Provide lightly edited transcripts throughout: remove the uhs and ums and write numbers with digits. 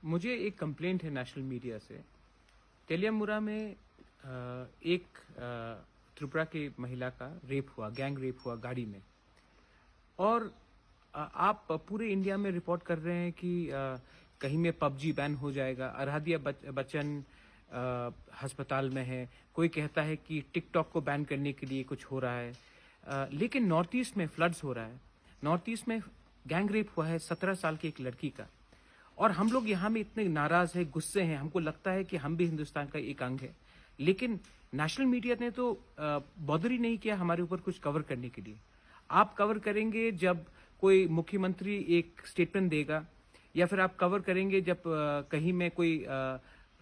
मुझे एक कंप्लेंट है नेशनल मीडिया से। तेलियामुरा में एक त्रिपुरा की महिला का रेप हुआ, गैंग रेप हुआ गाड़ी में। और आप पूरे इंडिया में रिपोर्ट कर रहे हैं कि कहीं में पबजी बैन हो जाएगा। आराध्या बच्चन अस्पताल में है। कोई कहता है कि टिकटॉक को बैन करने के लिए कुछ हो रहा है। लेकिन नॉर्थ ईस्ट में फ्लड्स हो रहा है। नॉर्थ ईस्ट में गैंग रेप हुआ है 17 साल की एक लड़की का। और हम लोग यहाँ में इतने नाराज हैं, गुस्से हैं। हमको लगता है कि हम भी हिंदुस्तान का एक अंग है, लेकिन नेशनल मीडिया ने तो बॉदर ही नहीं किया हमारे ऊपर कुछ कवर करने के लिए। आप कवर करेंगे जब कोई मुख्यमंत्री एक स्टेटमेंट देगा, या फिर आप कवर करेंगे जब कहीं में कोई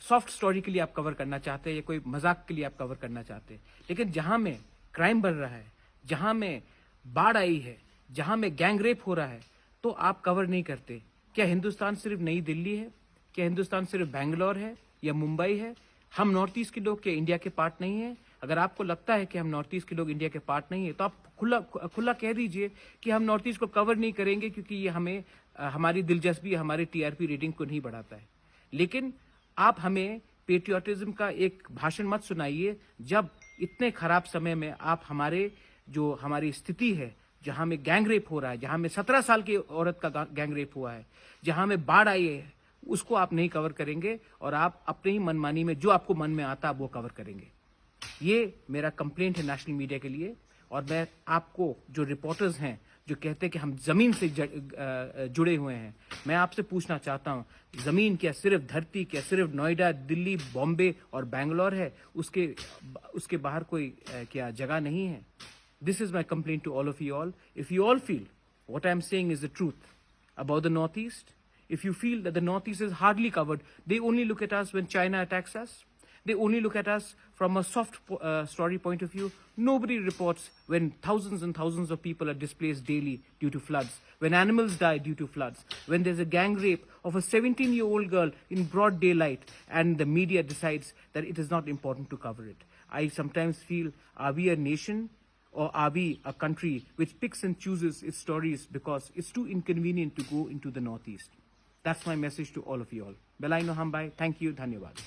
सॉफ्ट स्टोरी के लिए आप कवर करना चाहते हैं, या कोई मजाक के लिए आप कवर करना चाहते हैं। लेकिन जहां में क्राइम बढ़ रहा है, जहां में बाढ़ आई है, जहां में गैंग रेप हो रहा है, तो आप कवर नहीं करते। क्या हिंदुस्तान सिर्फ नई दिल्ली है? क्या हिंदुस्तान सिर्फ बैंगलोर है या मुंबई है? हम नॉर्थ ईस्ट के लोग क्या इंडिया के पार्ट नहीं है? अगर आपको लगता है कि हम नॉर्थ ईस्ट के लोग इंडिया के पार्ट नहीं है, तो आप खुला कह दीजिए कि हम नॉर्थ ईस्ट को कवर नहीं करेंगे, क्योंकि ये हमें हमारी दिलचस्पी, हमारी टीआरपी रेटिंग को नहीं बढ़ाता है। लेकिन आप हमें पेट्रियोटिज्म का एक भाषण मत सुनाइए जब इतने खराब समय में आप हमारी स्थिति है, जहां में गैंग रेप हो रहा है, जहां में 17 साल की औरत का गैंग रेप हुआ है, जहां में बाढ़ आई है, उसको आप नहीं कवर करेंगे। और आप अपने ही मनमानी में जो आपको मन में आता है वो कवर करेंगे। ये मेरा कंप्लेंट है नेशनल मीडिया के लिए। और मैं आपको, जो रिपोर्टर्स हैं जो कहते हैं कि हम जमीन से जुड़े हुए हैं, मैं आपसे पूछना चाहता हूं, जमीन क्या सिर्फ धरती, क्या सिर्फ नोएडा, दिल्ली, बॉम्बे और बैंगलोर है? उसके बाहर कोई क्या जगह नहीं है? This is my complaint to all of you all. If you all feel what I'm saying is the truth about the Northeast, if you feel that the Northeast is hardly covered, they only look at us when China attacks us. They only look at us from a soft story point of view. Nobody reports when thousands and thousands of people are displaced daily due to floods, when animals die due to floods, when there's a gang rape of a 17-year-old girl in broad daylight, and the media decides that it is not important to cover it. I sometimes feel, are we a nation, or are we a country which picks and chooses its stories because it's too inconvenient to go into the Northeast? That's my message to all of you all. Belaino Hambai, thank you, dhanyawad.